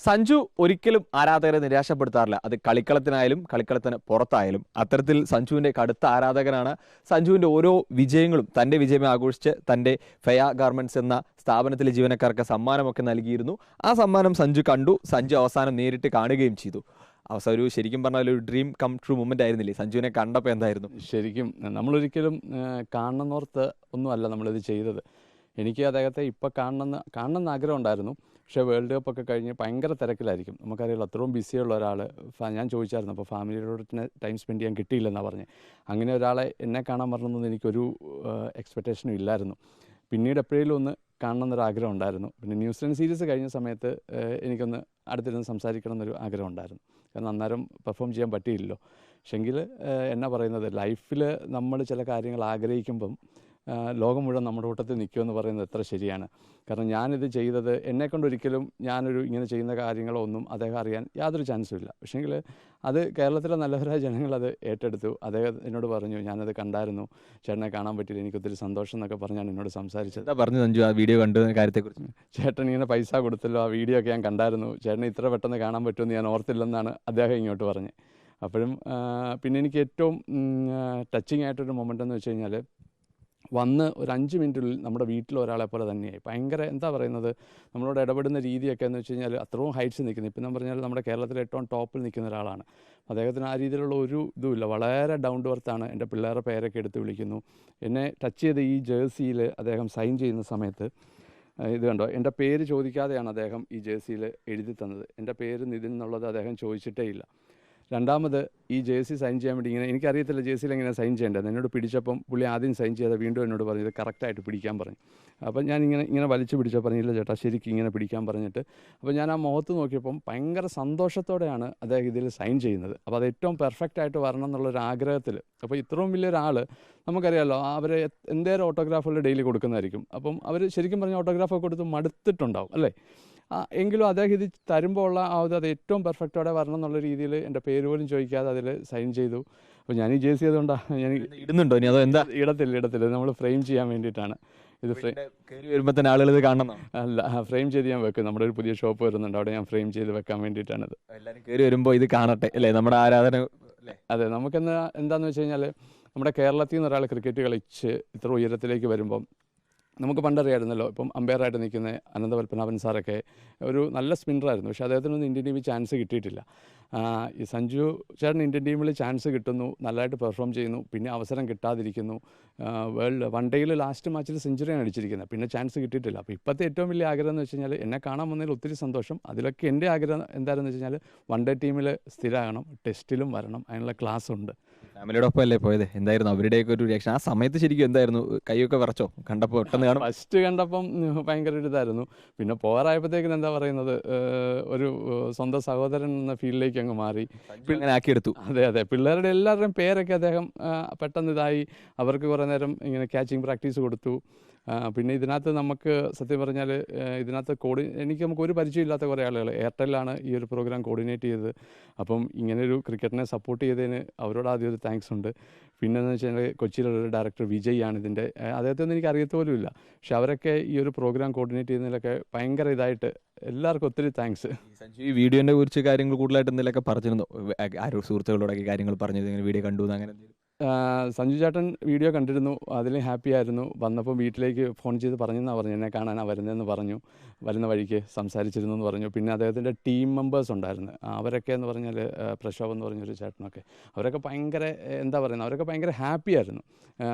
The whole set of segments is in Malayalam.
സഞ്ജു ഒരിക്കലും ആരാധകരെ നിരാശപ്പെടുത്താറില്ല. അത് കളിക്കളത്തിനായാലും കളിക്കളത്തിന് പുറത്തായാലും. അത്തരത്തിൽ സഞ്ജുവിൻ്റെ കടുത്ത ആരാധകനാണ്. സഞ്ജുവിൻ്റെ ഓരോ വിജയങ്ങളും തൻ്റെ വിജയം ആഘോഷിച്ച് തൻ്റെ ഫെയ ഗാർമെൻറ്റ്സ് എന്ന സ്ഥാപനത്തിലെ ജീവനക്കാർക്ക് സമ്മാനമൊക്കെ നൽകിയിരുന്നു. ആ സമ്മാനം സഞ്ജു കണ്ടു. സഞ്ജു അവസാനം നേരിട്ട് കാണുകയും ചെയ്തു. അവസാനം ഒരു ശരിക്കും പറഞ്ഞാൽ ഒരു ഡ്രീം കം ട്രൂ മൊമെൻ്റ് ആയിരുന്നില്ലേ സഞ്ജുവിനെ കണ്ടപ്പോൾ? എന്തായിരുന്നു ശരിക്കും നമ്മളൊരിക്കലും കാണണമെന്നോർത്ത് ഒന്നുമല്ല നമ്മളിത് ചെയ്തത്. എനിക്ക് അദ്ദേഹത്തെ ഇപ്പോൾ കാണണമെന്ന് ആഗ്രഹം ഉണ്ടായിരുന്നു. പക്ഷേ വേൾഡ് കപ്പ് ഒക്കെ കഴിഞ്ഞ് ഭയങ്കര തിരക്കിലായിരിക്കും. നമുക്കറിയാലോ, അത്രയും ബിസിയുള്ള ഒരാൾ. ഞാൻ ചോദിച്ചായിരുന്നു, അപ്പോൾ ഫാമിലിയോട് ടൈം സ്പെൻഡ് ചെയ്യാൻ കിട്ടിയില്ലെന്നാണ് പറഞ്ഞത്. അങ്ങനെ ഒരാളെ എന്നെ കാണാൻ പറഞ്ഞൊന്നും എനിക്കൊരു എക്സ്പെക്റ്റേഷനും ഇല്ലായിരുന്നു. പിന്നീട് എപ്പോഴേലും ഒന്ന് കാണണമെന്നൊരാഗ്രഹം ഉണ്ടായിരുന്നു. പിന്നെ ന്യൂസിലൻഡ് സീരീസ് കഴിഞ്ഞ സമയത്ത് എനിക്കൊന്ന് അടുത്തിരുന്ന് സംസാരിക്കണം എന്നൊരു ആഗ്രഹം ഉണ്ടായിരുന്നു. കാരണം അന്നേരം പെർഫോം ചെയ്യാൻ പറ്റിയില്ലല്ലോ. പക്ഷെങ്കിൽ എന്നാ പറയുന്നത്, ലൈഫിൽ നമ്മൾ ചില കാര്യങ്ങൾ ആഗ്രഹിക്കുമ്പം ലോകം മുഴുവൻ നമ്മുടെ കൂട്ടത്തിൽ നിൽക്കുമെന്ന് പറയുന്നത് എത്ര ശരിയാണ്. കാരണം ഞാനിത് ചെയ്തത് എന്നെക്കൊണ്ടൊരിക്കലും ഞാനൊരു ഇങ്ങനെ ചെയ്യുന്ന കാര്യങ്ങളോ ഒന്നും അദ്ദേഹം അറിയാൻ യാതൊരു ചാൻസും ഇല്ല. പക്ഷേങ്കിൽ അത് കേരളത്തിലെ നല്ലവരായ ജനങ്ങളത് ഏറ്റെടുത്തു. അദ്ദേഹം എന്നോട് പറഞ്ഞു, ഞാനത് കണ്ടായിരുന്നു, ചേട്ടനെ കാണാൻ പറ്റിയില്ല, എനിക്കൊത്തിരി സന്തോഷം എന്നൊക്കെ പറഞ്ഞാണ് എന്നോട് സംസാരിച്ചത്. എന്താ പറഞ്ഞു സഞ്ജു ആ വീഡിയോ കണ്ട കാര്യത്തെക്കുറിച്ച്? ചേട്ടൻ ഇങ്ങനെ പൈസ കൊടുത്തല്ലോ, ആ വീഡിയോ ഒക്കെ ഞാൻ കണ്ടായിരുന്നു, ചേട്ടനെ ഇത്ര പെട്ടെന്ന് കാണാൻ പറ്റുമെന്ന് ഞാൻ ഓർത്തില്ലെന്നാണ് അദ്ദേഹം ഇങ്ങോട്ട് പറഞ്ഞത്. അപ്പോഴും പിന്നെ എനിക്ക് ഏറ്റവും ടച്ചിങ് ആയിട്ടൊരു മൊമെൻ്റ് എന്ന് വെച്ച് കഴിഞ്ഞാൽ, വന്ന് ഒരു 5 മിനിറ്റിനുള്ളിൽ നമ്മുടെ വീട്ടിൽ ഒരാളെ പോലെ തന്നെയായി. ഭയങ്കര എന്താ പറയുന്നത്, നമ്മളോട് ഇടപെടുന്ന രീതിയൊക്കെ എന്ന് വെച്ച് കഴിഞ്ഞാൽ അത്രയും ഹൈറ്റ്സ് നിൽക്കുന്നത്. ഇപ്പം ഞാൻ പറഞ്ഞാൽ നമ്മുടെ കേരളത്തിലെ ഏറ്റവും ടോപ്പിൽ നിൽക്കുന്ന ഒരാളാണ്. അദ്ദേഹത്തിന് ആ രീതിയിലുള്ള ഒരു ഇതുമില്ല, വളരെ ഡൗൺ ടു എർത്താണ്. എൻ്റെ പിള്ളേരുടെ പേരൊക്കെ എടുത്ത് വിളിക്കുന്നു. എന്നെ ടച്ച് ചെയ്ത് ഈ ജേഴ്സിയിൽ അദ്ദേഹം സൈൻ ചെയ്യുന്ന സമയത്ത് ഇത് കണ്ടോ, എൻ്റെ പേര് ചോദിക്കാതെയാണ് അദ്ദേഹം ഈ ജേഴ്സിയിൽ എഴുതി തന്നത്. എൻ്റെ പേര് നിതിൻ എന്നുള്ളത് അദ്ദേഹം ചോദിച്ചിട്ടേ ഇല്ല. രണ്ടാമത് ഈ ജേഴ്സി സൈൻ ചെയ്യാൻ വേണ്ടി ഇങ്ങനെ, എനിക്കറിയത്തില്ല ജേഴ്സിയിൽ എങ്ങനെ സൈൻ ചെയ്യേണ്ടത്. എന്നോട് പിടിച്ചപ്പം പുള്ളി ആദ്യം സൈൻ ചെയ്താൽ വീണ്ടും എന്നോട് പറഞ്ഞു ഇത് കറക്റ്റായിട്ട് പിടിക്കാൻ പറഞ്ഞു. അപ്പം ഞാൻ ഇങ്ങനെ വലിച്ചു പിടിച്ചോ, പറഞ്ഞില്ല ചേട്ടാ ശരിക്കും ഇങ്ങനെ പിടിക്കാൻ പറഞ്ഞിട്ട്. അപ്പോൾ ഞാൻ ആ മുഖത്ത് നോക്കിയപ്പം ഭയങ്കര സന്തോഷത്തോടെയാണ് അദ്ദേഹം ഇതിൽ സൈൻ ചെയ്യുന്നത്. അപ്പോൾ അത് ഏറ്റവും പെർഫെക്റ്റ് ആയിട്ട് വരണം എന്നുള്ളൊരു ആഗ്രഹത്തിൽ. അപ്പോൾ ഇത്രയും വലിയൊരാൾ, നമുക്കറിയാമല്ലോ, അവർ എന്തേലും ഓട്ടോഗ്രാഫുകൾ ഡെയിലി കൊടുക്കുന്നതായിരിക്കും. അപ്പം അവർ ശരിക്കും പറഞ്ഞാൽ ഓട്ടോഗ്രാഫൊക്കെ കൊടുത്ത് മടുത്തിട്ടുണ്ടാവും അല്ലേ. എങ്കിലും അദ്ദേഹം ഇത് തരുമ്പോൾ ഉള്ള അത് ഏറ്റവും പെർഫെക്റ്റോടെ വരണം എന്നുള്ള രീതിയിൽ എൻ്റെ പേര് പോലും ചോദിക്കാതെ അതിൽ സൈൻ ചെയ്തു. അപ്പോൾ ഞാൻ ഈ ജേഴ്സി ചെയ്തുകൊണ്ടാണ് ഞാൻ ഇടുന്നുണ്ടോ ഇനി? അതോ എന്താ? ഇടത്തില്ല, നമ്മൾ ഫ്രെയിം ചെയ്യാൻ വേണ്ടിയിട്ടാണ് ഇത്. വരുമ്പോൾ തന്നെ ആളുകൾ ഇത് കാണണം? അല്ല, ഫ്രെയിം ചെയ്ത് ഞാൻ വെക്കും. നമ്മുടെ ഒരു പുതിയ ഷോപ്പ് വരുന്നുണ്ട്, അവിടെ ഞാൻ ഫ്രെയിം ചെയ്ത് വെക്കാൻ വേണ്ടിയിട്ടാണിത്. എല്ലാവരും കയറി വരുമ്പോൾ ഇത് കാണട്ടെ അല്ലേ, നമ്മുടെ ആരാധന. അതെ, എന്താണെന്ന് വെച്ച് കഴിഞ്ഞാൽ, നമ്മുടെ കേരളത്തിൽ നിന്ന് ഒരാൾ ക്രിക്കറ്റ് കളിച്ച് ഇത്ര ഉയരത്തിലേക്ക് വരുമ്പം നമുക്ക് പണ്ടറിയായിരുന്നല്ലോ, ഇപ്പം അമ്പയറായിട്ട് നിൽക്കുന്ന അനന്തപത്മനാഭൻ സാറൊക്കെ ഒരു നല്ല സ്പിന്നറായിരുന്നു. പക്ഷേ അദ്ദേഹത്തിനൊന്നും ഇന്ത്യൻ ടീമിൽ ചാൻസ് കിട്ടിയിട്ടില്ല. ഈ സഞ്ജു ചേട്ടൻ ഇന്ത്യൻ ടീമിൽ ചാൻസ് കിട്ടുന്നു, നല്ലതായിട്ട് പെർഫോം ചെയ്യുന്നു, പിന്നെ അവസരം കിട്ടാതിരിക്കുന്നു. വേൾഡ് വൺ ഡേയിൽ ലാസ്റ്റ് മാച്ചിൽ സെഞ്ചുറിയാണ് അടിച്ചിരിക്കുന്നത്, പിന്നെ ചാൻസ് കിട്ടിയിട്ടില്ല. അപ്പോൾ ഇപ്പോഴത്തെ ഏറ്റവും വലിയ ആഗ്രഹം എന്ന് വെച്ച് കഴിഞ്ഞാൽ, എന്നെ കാണാൻ വന്നതിൽ ഒത്തിരി സന്തോഷം. അതിലൊക്കെ എൻ്റെ ആഗ്രഹം എന്താണെന്ന് വെച്ച് കഴിഞ്ഞാൽ, വൺ ഡേ ടീമിൽ സ്ഥിരമാകണം, ടെസ്റ്റിലും വരണം, അതിനുള്ള ക്ലാസ് ഉണ്ട്. ഫാമിലിയോടൊപ്പം അല്ലേ പോയത്? എന്തായിരുന്നു അവരുടെയൊക്കെ ഒരു റിയാക്ഷൻ ആ സമയത്ത്? ശരിക്കും എന്തായിരുന്നു? കൈയൊക്കെ വിറച്ചോ കണ്ടപ്പോൾ? പെട്ടെന്ന് കാണും ഫസ്റ്റ് കണ്ടപ്പം ഭയങ്കര ഒരു ഇതായിരുന്നു. പിന്നെ പോരായപ്പോഴത്തേക്കിന് എന്താ പറയുന്നത്, ഒരു സ്വന്തം സഹോദരൻ എന്ന ഫീൽഡിലേക്ക് അങ്ങ് മാറി. അങ്ങനെ ആക്കിയെടുത്തു. അതെ, പിള്ളേരുടെ എല്ലാവരുടെയും പേരൊക്കെ അദ്ദേഹം പെട്ടെന്ന് ഇതായി. അവർക്ക് കുറേ നേരം ഇങ്ങനെ ക്യാച്ചിങ് പ്രാക്ടീസ് കൊടുത്തു. പിന്നെ ഇതിനകത്ത് നമുക്ക് സത്യം പറഞ്ഞാൽ ഇതിനകത്ത് നമുക്ക് ഒരു പരിചയമില്ലാത്ത കുറേ ആളുകൾ. എയർടെല്ലാണ് ഈ ഒരു പ്രോഗ്രാം കോർഡിനേറ്റ് ചെയ്തത്. അപ്പം ഇങ്ങനൊരു ക്രിക്കറ്റിനെ സപ്പോർട്ട് ചെയ്തതിന് അവരോട് ആദ്യം ഒരു താങ്ക്സ് ഉണ്ട്. പിന്നെയെന്ന് വെച്ച് കഴിഞ്ഞാൽ കൊച്ചിയിലുള്ളൊരു ഡയറക്ടർ വിജയ് ആണ് ഇതിൻ്റെ. അദ്ദേഹത്തൊന്നും എനിക്ക് അറിയത്തോലും ഇല്ല. പക്ഷെ അവരൊക്കെ ഈ ഒരു പ്രോഗ്രാം കോർഡിനേറ്റ് ചെയ്യുന്നതിലൊക്കെ ഭയങ്കര ഇതായിട്ട് എല്ലാവർക്കും ഒത്തിരി താങ്ക്സ്. ഈ വീഡിയോൻ്റെ കുറിച്ച് കാര്യങ്ങൾ കൂടുതലായിട്ട് എന്തെങ്കിലുമൊക്കെ പറഞ്ഞിരുന്നു? ആരോ സുഹൃത്തുക്കളോടൊക്കെ കാര്യങ്ങൾ പറഞ്ഞത്, ഇങ്ങനെ വീഡിയോ കണ്ടു അങ്ങനെ? സഞ്ജു ചേട്ടൻ വീഡിയോ കണ്ടിരുന്നു, അതിൽ ഹാപ്പി ആയിരുന്നു. വന്നപ്പോൾ വീട്ടിലേക്ക് ഫോൺ ചെയ്ത് പറഞ്ഞെന്നാണ് പറഞ്ഞു, എന്നെ കാണാനാണ് വരുന്നതെന്ന് പറഞ്ഞു. വരുന്ന വഴിക്ക് സംസാരിച്ചിരുന്നു എന്ന് പറഞ്ഞു. പിന്നെ അദ്ദേഹത്തിൻ്റെ ടീം മെമ്പേഴ്സ് ഉണ്ടായിരുന്നു, അവരൊക്കെ എന്ന് പറഞ്ഞാൽ പ്രശോഭ് എന്ന് പറഞ്ഞൊരു ചേട്ടനൊക്കെ, അവരൊക്കെ ഭയങ്കര എന്താ പറയുന്നത്, അവരൊക്കെ ഭയങ്കര ഹാപ്പി ആയിരുന്നു.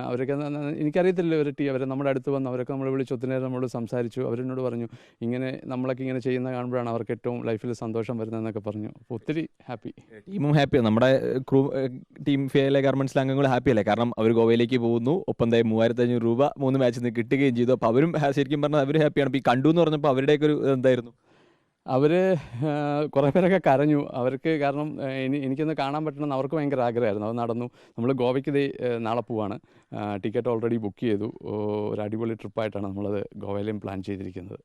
അവരൊക്കെ എനിക്കറിയത്തില്ല, അവർ നമ്മുടെ അടുത്ത് വന്ന് അവരൊക്കെ നമ്മളെ വിളിച്ച് ഒത്തിരി നേരം നമ്മളോട് സംസാരിച്ചു. അവരെന്നോട് പറഞ്ഞു ഇങ്ങനെ നമ്മളൊക്കെ ഇങ്ങനെ ചെയ്യുന്ന കാണുമ്പോഴാണ് അവർക്ക് ഏറ്റവും ലൈഫിൽ സന്തോഷം വരുന്നതെന്നൊക്കെ പറഞ്ഞു. അപ്പോൾ ഒത്തിരി ഹാപ്പി. ടീമും ഹാപ്പിയാണ്, നമ്മുടെ ടീം ഫെയറിലെ ഗാർമെൻറ്റ്സിലെ അംഗങ്ങൾ ഹാപ്പിയല്ലേ? കാരണം അവർ ഗോവയിലേക്ക് പോകുന്നു, ഒപ്പം 3500 രൂപ 3 മാച്ചിൽ നിന്ന് കിട്ടുകയും ചെയ്തു. അപ്പോൾ അവരും ശരിക്കും പറഞ്ഞാൽ അവർ ഹാപ്പിയാണ്. ഇപ്പോൾ ഈ കണ്ടു എന്ന് പറഞ്ഞപ്പോൾ അവരുടെയൊക്കെ ഒരു എന്തായിരുന്നു? അവർ കുറേ പേരൊക്കെ കരഞ്ഞു. അവർക്ക് കാരണം എനിക്കൊന്ന് കാണാൻ പറ്റണമെന്ന് അവർക്ക് ഭയങ്കര ആഗ്രഹമായിരുന്നു. അത് നടന്നു. നമ്മൾ ഗോവയ്ക്ക് നാളെ പോവാണ്. ടിക്കറ്റ് ഓൾറെഡി ബുക്ക് ചെയ്തു. ഒരു അടിപൊളി ട്രിപ്പായിട്ടാണ് നമ്മളത് ഗോവയിലും പ്ലാൻ ചെയ്തിരിക്കുന്നത്.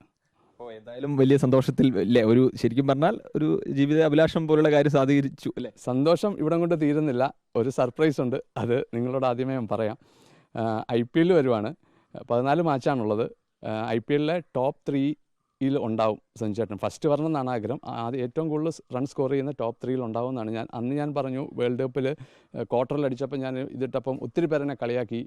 അപ്പോൾ എന്തായാലും വലിയ സന്തോഷത്തിൽ അല്ലേ, ഒരു ശരിക്കും പറഞ്ഞാൽ ഒരു ജീവിത അഭിലാഷം പോലുള്ള കാര്യം സാധീകരിച്ചു അല്ലേ? സന്തോഷം ഇവിടം കൊണ്ട് തീരുന്നില്ല, ഒരു സർപ്രൈസ് ഉണ്ട്. അത് നിങ്ങളോട് ആദ്യമേ ഞാൻ പറയാം. IPL വരുവാണ്. 14 മാച്ചാണുള്ളത്. IPL ടോപ്പ് 3 3-യിൽ ഉണ്ടാവും സഞ്ജു ചേട്ടൻ. ഫസ്റ്റ് വരണം എന്നാണ് ആഗ്രഹം. ആദ്യം ഏറ്റവും കൂടുതൽ റൺ സ്കോർ ചെയ്യുന്ന ടോപ്പ് 3-യിൽ ഉണ്ടാവും എന്നാണ് അന്ന് ഞാൻ പറഞ്ഞു. വേൾഡ് കപ്പിൽ ക്വാർട്ടറിൽ അടിച്ചപ്പോൾ ഞാൻ ഇതിട്ടപ്പം ഒത്തിരി പേരെന്നെ കളിയാക്കി,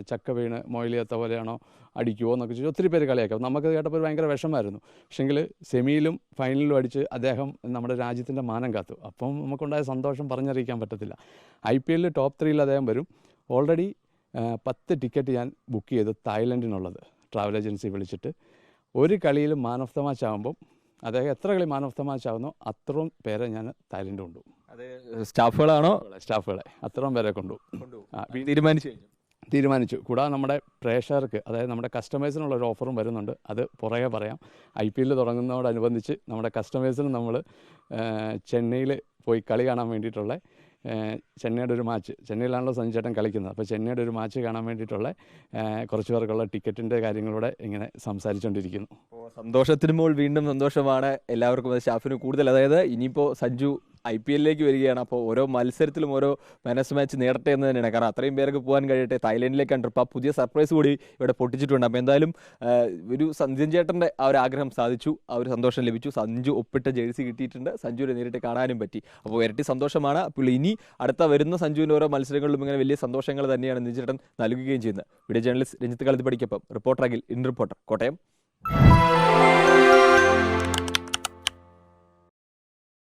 ചക്ക വീണ് മൊയിലിയത്ത പോലെയാണോ അടിക്കുമോ എന്നൊക്കെ ചോദിച്ചു ഒത്തിരി പേര് കളിയാക്കി. നമുക്ക് കേട്ടപ്പോൾ ഭയങ്കര വിഷമമായിരുന്നു. പക്ഷേങ്കിൽ സെമിയിലും ഫൈനലിലും അടിച്ച് അദ്ദേഹം നമ്മുടെ രാജ്യത്തിൻ്റെ മാനം കാത്തു. അപ്പം നമുക്കുണ്ടായ സന്തോഷം പറഞ്ഞറിയിക്കാൻ പറ്റത്തില്ല. IPL ടോപ്പ് 3-യിൽ അദ്ദേഹം വരും. ഓൾറെഡി 10 ടിക്കറ്റ് ഞാൻ ബുക്ക് ചെയ്തു തായ്ലൻഡിനുള്ളത്, ട്രാവൽ ഏജൻസി വിളിച്ചിട്ട്. ഒരു കളിയിൽ മാൻ ഓഫ് ദ മാച്ച് ആകുമ്പം അദ്ദേഹം എത്ര കളി മാൻ ഓഫ് ദ മാച്ച് ആകുന്നോ അത്രയും പേരെ ഞാൻ തായ്ലൻഡ് കൊണ്ടുപോകും. അത് സ്റ്റാഫുകളാണോ? സ്റ്റാഫുകളെ അത്രയും പേരെ കൊണ്ടുപോകും. തീരുമാനിച്ചു. കൂടാതെ നമ്മുടെ പ്രേക്ഷകർക്ക്, അതായത് നമ്മുടെ കസ്റ്റമേഴ്സിനുള്ള ഒരു ഓഫറും വരുന്നുണ്ട്. അത് പുറകെ പറയാം. IPL തുടങ്ങുന്നതോടനുബന്ധിച്ച് നമ്മുടെ കസ്റ്റമേഴ്സിന് നമ്മൾ ചെന്നൈയിൽ പോയി കളി കാണാൻ വേണ്ടിയിട്ടുള്ള, ചെന്നൈയുടെ ഒരു മാച്ച്, ചെന്നൈയിലാണല്ലോ സഞ്ജു ചേട്ടൻ കളിക്കുന്നത്, അപ്പോൾ ചെന്നൈയുടെ ഒരു മാച്ച് കാണാൻ വേണ്ടിയിട്ടുള്ള കുറച്ച് പേർക്കുള്ള ടിക്കറ്റിൻ്റെ കാര്യങ്ങളൂടെ ഇങ്ങനെ സംസാരിച്ചുകൊണ്ടിരിക്കുന്നു. സന്തോഷത്തിന് മുകൾ വീണ്ടും സന്തോഷമാണ് എല്ലാവർക്കും. സ്റ്റാഫിന് കൂടുതൽ, അതായത് ഇനിയിപ്പോൾ സഞ്ജു IPL-ലേക്ക് വരികയാണ്. അപ്പോൾ ഓരോ മത്സരത്തിലും ഓരോ മാനസ് മാച്ച് നേടട്ടെ എന്ന് തന്നെയാണ്. കാരണം അത്രയും പേർക്ക് പോകാൻ കഴിയട്ടെ. തായ്ലൻഡിലേക്കാണ് ട്രിപ്പ്. ആ പുതിയ സർപ്രൈസ് കൂടി ഇവിടെ പൊട്ടിച്ചിട്ടുണ്ട്. അപ്പോൾ എന്തായാലും ഒരു സഞ്ജു ചേട്ടൻ്റെ ആ ഒരു ആഗ്രഹം സാധിച്ചു, ആ ഒരു സന്തോഷം ലഭിച്ചു. സഞ്ജു ഒപ്പിട്ട ജേഴ്സി കിട്ടിയിട്ടുണ്ട്. സഞ്ജുവിനെ നേരിട്ട് കാണാനും പറ്റി. അപ്പോൾ ഇരട്ടി സന്തോഷമാണ്. അപ്പോൾ ഇനി അടുത്ത വരുന്ന സഞ്ജുവിൻ്റെ ഓരോ മത്സരങ്ങളിലും ഇങ്ങനെ വലിയ സന്തോഷങ്ങൾ തന്നെയാണ് സഞ്ജു ചേട്ടൻ നൽകുകയും ചെയ്യുന്നത്. വീഡിയോ ജേർണലിസ്റ്റ് രഞ്ജിത്ത് കളത്തിപ്പടിക്കൊപ്പം റിപ്പോർട്ടർ അഖിൽ, ഇൻ റിപ്പോർട്ടർ, കോട്ടയം.